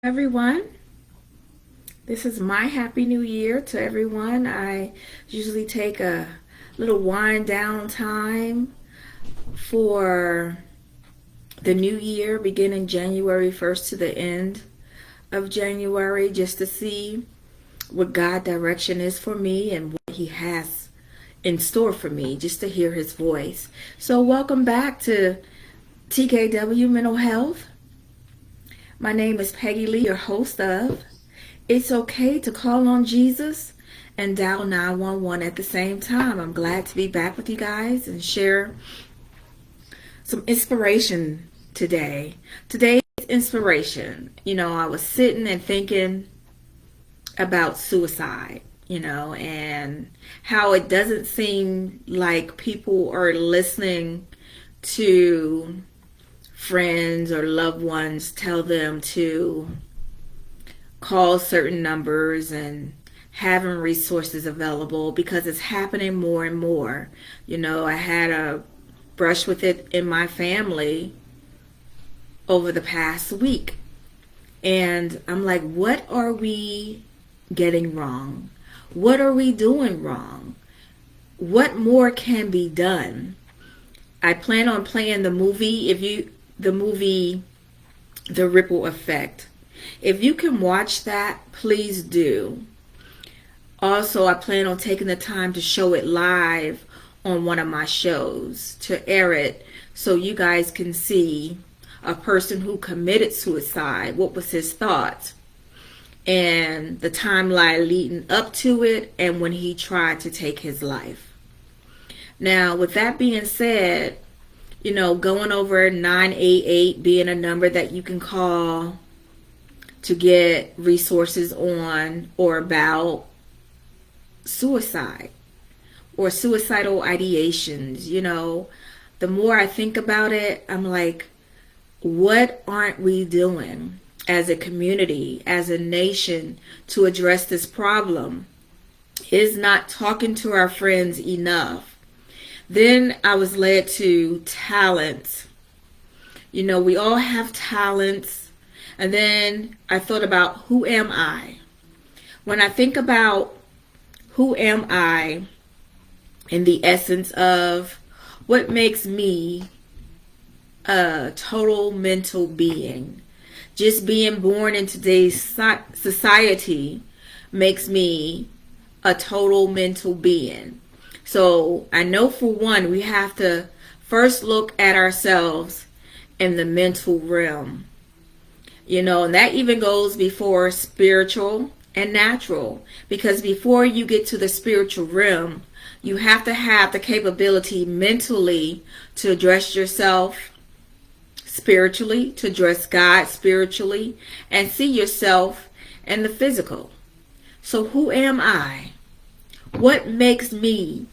Everyone. This is my happy new year to everyone. I usually take a little wind down time for the new year, beginning January 1st to the end of January, just to see what God direction is for me and what He has in store for me, just to hear His voice. So, welcome back to TKW Mental Health. My name is Peggy Lee, your host of It's Okay to Call on Jesus and Dial 911 at the same time. I'm glad to be back with you guys and share some inspiration today. Today's inspiration, I was sitting and thinking about suicide, and how it doesn't seem like people are listening to friends or loved ones tell them to call certain numbers and having resources available, because it's happening more and more. I had a brush with it in my family over the past week. And I'm like, what are we getting wrong? What are we doing wrong? What more can be done? I plan on playing the movie, The Ripple Effect. If you can watch that, please do. Also, I plan on taking the time to show it live on one of my shows, to air it so you guys can see a person who committed suicide, what was his thoughts, and the timeline leading up to it, and when he tried to take his life. Now, with that being said, going over 988 being a number that you can call to get resources on or about suicide or suicidal ideations. The more I think about it, I'm like, what aren't we doing as a community, as a nation, to address this problem? Is not talking to our friends enough. Then I was led to talent. We all have talents. And then I thought about, who am I? When I think about who am I, in the essence of what makes me a total mental being, just being born in today's society makes me a total mental being. So I know, for one, we have to first look at ourselves in the mental realm. And that even goes before spiritual and natural, because before you get to the spiritual realm, you have to have the capability mentally to address yourself spiritually, to address God spiritually, and see yourself in the physical. So who am I? What makes me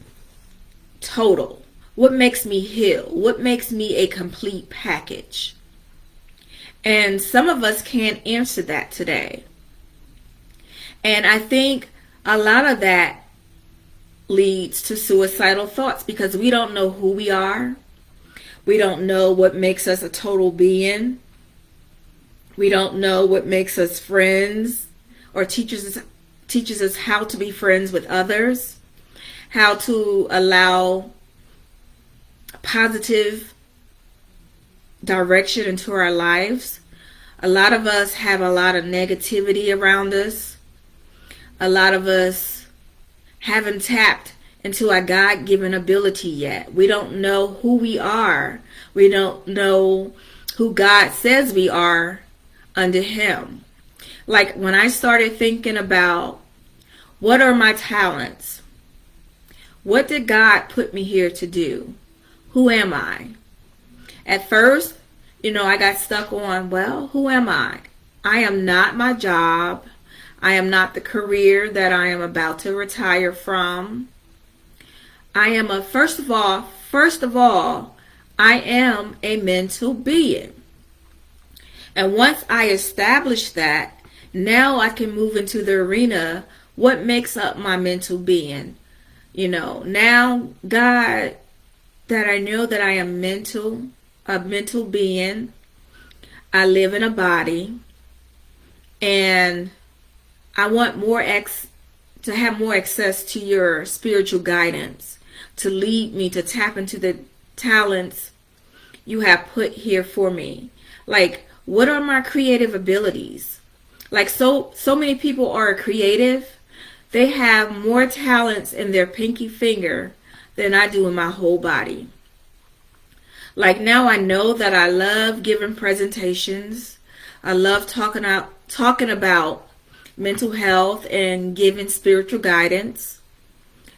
total? What makes me heal? What makes me a complete package? And some of us can't answer that today. And I think a lot of that leads to suicidal thoughts, because we don't know who we are. We don't know what makes us a total being. We don't know what makes us friends, or teaches us how to be friends with others, how to allow positive direction into our lives. A lot of us have a lot of negativity around us. A lot of us haven't tapped into our God-given ability yet. We don't know who we are. We don't know who God says we are under Him. Like, when I started thinking about, what are my talents? What did God put me here to do? Who am I? At first, I got stuck on, well, who am I? I am not my job. I am not the career that I am about to retire from. I am first of all, I am a mental being. And once I establish that, now I can move into the arena, what makes up my mental being? Now, God, that I know that I am a mental being. I live in a body. And I want to have more access to your spiritual guidance, to lead me to tap into the talents you have put here for me. Like, what are my creative abilities? Like, so many people are creative. They have more talents in their pinky finger than I do in my whole body. Like, now I know that I love giving presentations. I love talking about mental health and giving spiritual guidance.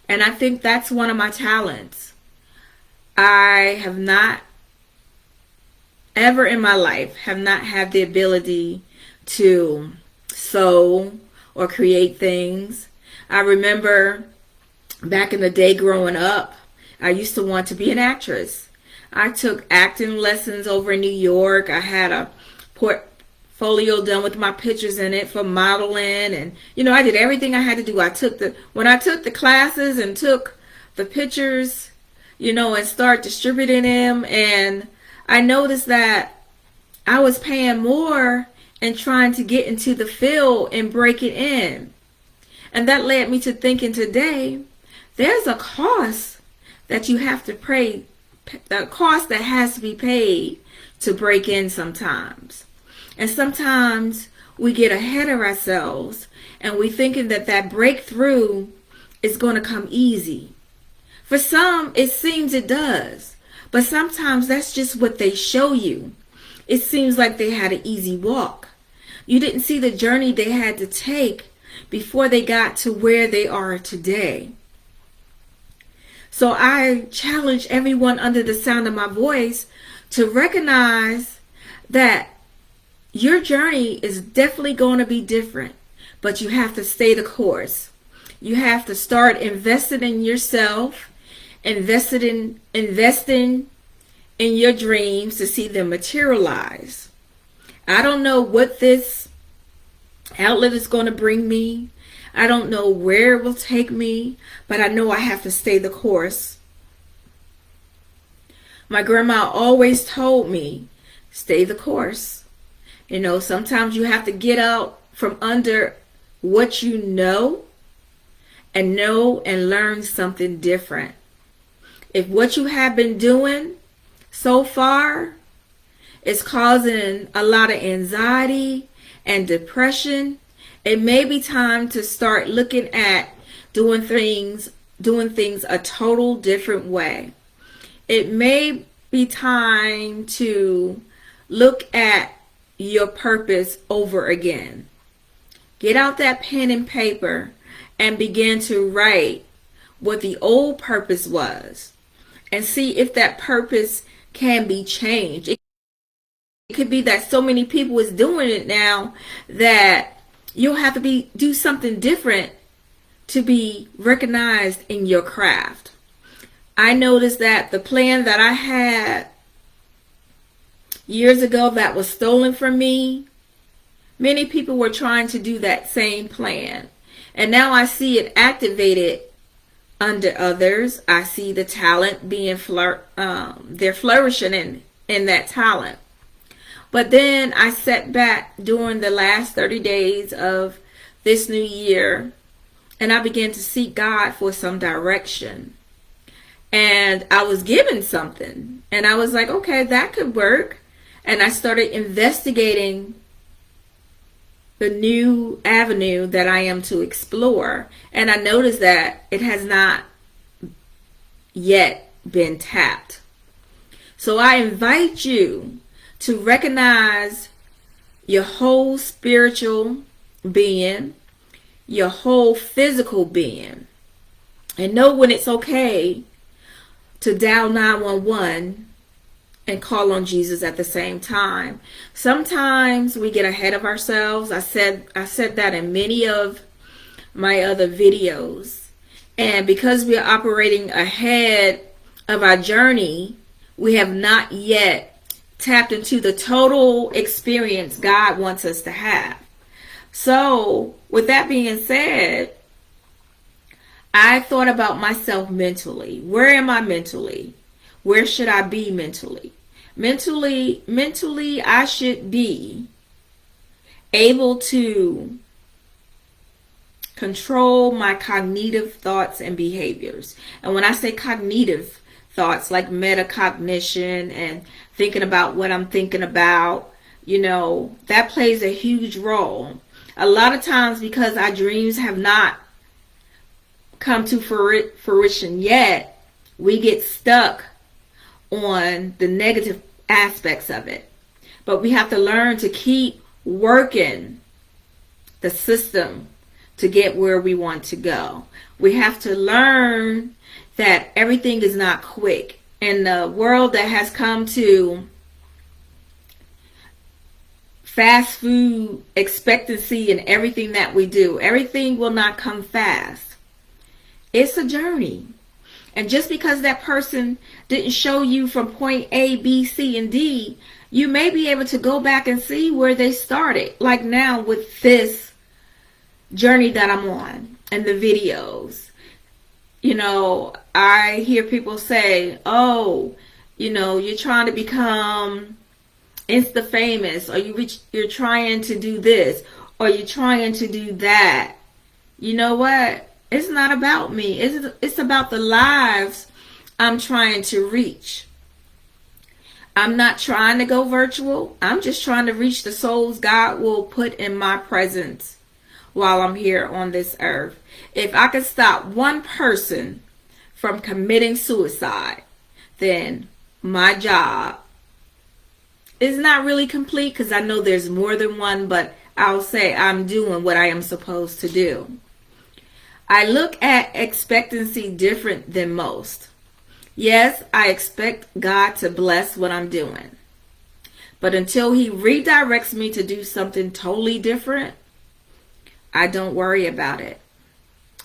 And I think that's one of my talents. I have not ever in my life have not had the ability to sew or create things. I remember back in the day growing up, I used to want to be an actress. I took acting lessons over in New York. I had a portfolio done with my pictures in it for modeling, and I did everything I had to do. When I took the classes and took the pictures, and start distributing them, and I noticed that I was paying more and trying to get into the field and break it in. And that led me to thinking today, there's a cost that you have to pay, the cost that has to be paid to break in sometimes. And sometimes we get ahead of ourselves and we thinking that breakthrough is going to come easy. For some, it seems it does. But sometimes that's just what they show you. It seems like they had an easy walk. You didn't see the journey they had to take before they got to where they are today. So I challenge everyone under the sound of my voice to recognize that your journey is definitely going to be different, but you have to stay the course. You have to start investing in yourself, investing in your dreams to see them materialize. I don't know what this outlet is going to bring me. I don't know where it will take me, but I know I have to stay the course. My grandma always told me, stay the course. Sometimes you have to get out from under what you know and learn something different. If what you have been doing so far is causing a lot of anxiety and depression, it may be time to start looking at doing things a total different way. It may be time to look at your purpose over again. Get out that pen and paper and begin to write what the old purpose was and see if that purpose can be changed. It could be that so many people is doing it now that you'll have to do something different to be recognized in your craft. I noticed that the plan that I had years ago that was stolen from me, many people were trying to do that same plan. And now I see it activated under others. I see the talent being they're flourishing in that talent. But then I sat back during the last 30 days of this new year and I began to seek God for some direction. And I was given something and I was like, okay, that could work. And I started investigating the new avenue that I am to explore. And I noticed that it has not yet been tapped. So I invite you to recognize your whole spiritual being, your whole physical being, and know when it's okay to dial 911 and call on Jesus at the same time. Sometimes we get ahead of ourselves. I said that in many of my other videos. And because we are operating ahead of our journey, we have not yet tapped into the total experience God wants us to have. So, with that being said, I thought about myself mentally. Where am I mentally? Where should I be mentally? Mentally, I should be able to control my cognitive thoughts and behaviors. And when I say cognitive thoughts, like metacognition and thinking about what I'm thinking about, that plays a huge role. A lot of times, because our dreams have not come to fruition yet, we get stuck on the negative aspects of it. But we have to learn to keep working the system to get where we want to go. We have to learn that everything is not quick. In the world that has come to fast food expectancy in everything that we do, everything will not come fast. It's a journey. And just because that person didn't show you from point A, B, C, and D, you may be able to go back and see where they started. Like now with this journey that I'm on and the videos. I hear people say, oh, you're trying to become Insta famous, or you're trying to do this, or you're trying to do that. You know what? It's not about me. It's about the lives I'm trying to reach. I'm not trying to go virtual. I'm just trying to reach the souls God will put in my presence while I'm here on this earth. If I could stop one person from committing suicide, then my job is not really complete, because I know there's more than one, but I'll say I'm doing what I am supposed to do. I look at expectancy different than most. Yes, I expect God to bless what I'm doing. But until He redirects me to do something totally different, I don't worry about it.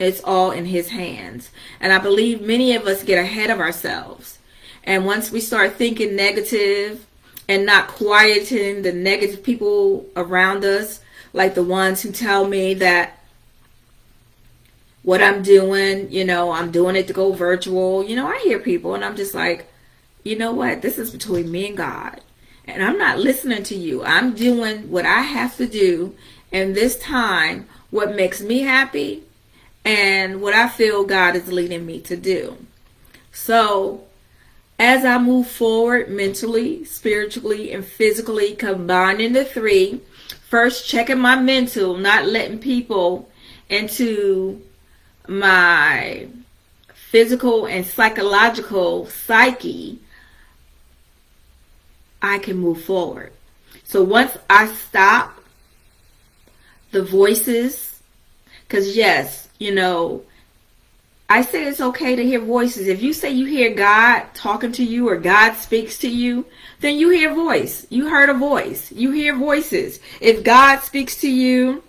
It's all in His hands. And I believe many of us get ahead of ourselves. And once we start thinking negative and not quieting the negative people around us, like the ones who tell me that what I'm doing, I'm doing it to go virtual. I hear people and I'm just like, you know what? This is between me and God. And I'm not listening to you. I'm doing what I have to do in this time, what makes me happy and what I feel God is leading me to do. So as I move forward mentally, spiritually, and physically, combining the three, first checking my mental, not letting people into my physical and psychological psyche, I can move forward. So once I stop the voices, because yes, I say it's okay to hear voices. If you say you hear God talking to you or God speaks to you, then you hear voice. You heard a voice. You hear voices. If God speaks to you,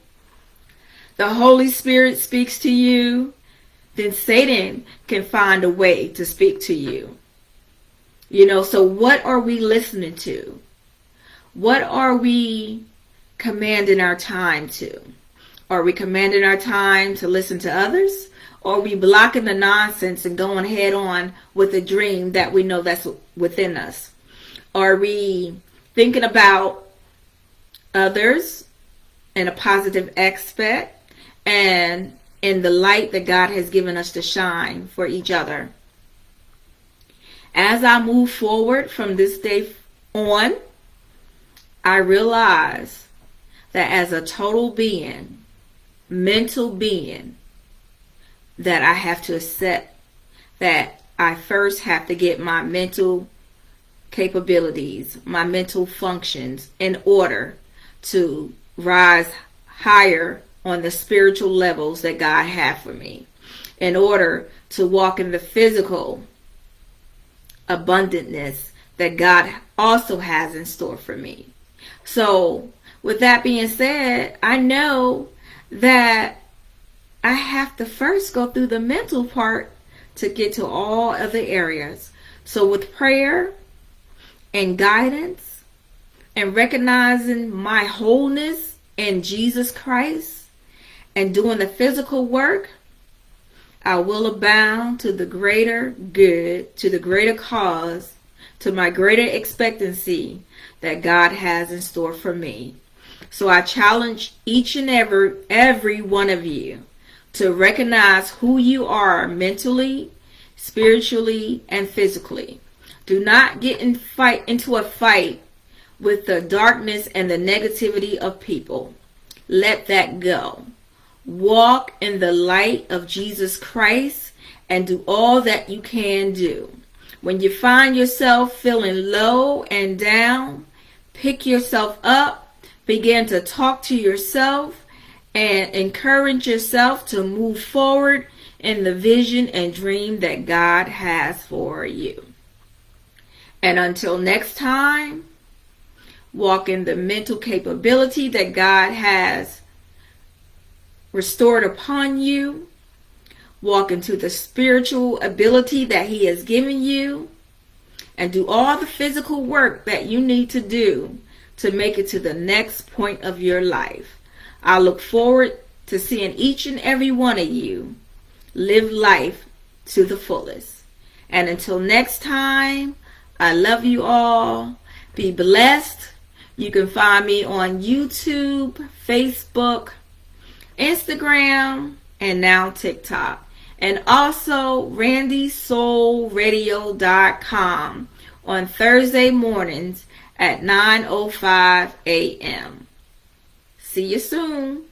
the Holy Spirit speaks to you, then Satan can find a way to speak to you. So what are we listening to? What are we commanding our time to? Are we commanding our time to listen to others? Or are we blocking the nonsense and going head on with a dream that we know that's within us? Are we thinking about others in a positive aspect and in the light that God has given us to shine for each other? As I move forward from this day on, I realize that as a total being, mental being, that I have to accept that I first have to get my mental capabilities, my mental functions in order to rise higher on the spiritual levels that God had for me, in order to walk in the physical abundantness that God also has in store for me. So with that being said, I know that I have to first go through the mental part to get to all other areas. So with prayer and guidance and recognizing my wholeness in Jesus Christ and doing the physical work, I will abound to the greater good, to the greater cause, to my greater expectancy that God has in store for me. So I challenge each and every one of you to recognize who you are mentally, spiritually, and physically. Do not get into a fight with the darkness and the negativity of people. Let that go. Walk in the light of Jesus Christ and do all that you can do. When you find yourself feeling low and down, pick yourself up, begin to talk to yourself, and encourage yourself to move forward in the vision and dream that God has for you. And until next time, walk in the mental capability that God has restored upon you. Walk into the spiritual ability that He has given you. And do all the physical work that you need to do to make it to the next point of your life. I look forward to seeing each and every one of you live life to the fullest. And until next time, I love you all. Be blessed. You can find me on YouTube, Facebook, Instagram, and now TikTok. And also randysoulradio.com on Thursday mornings at 9:05 a.m. See you soon.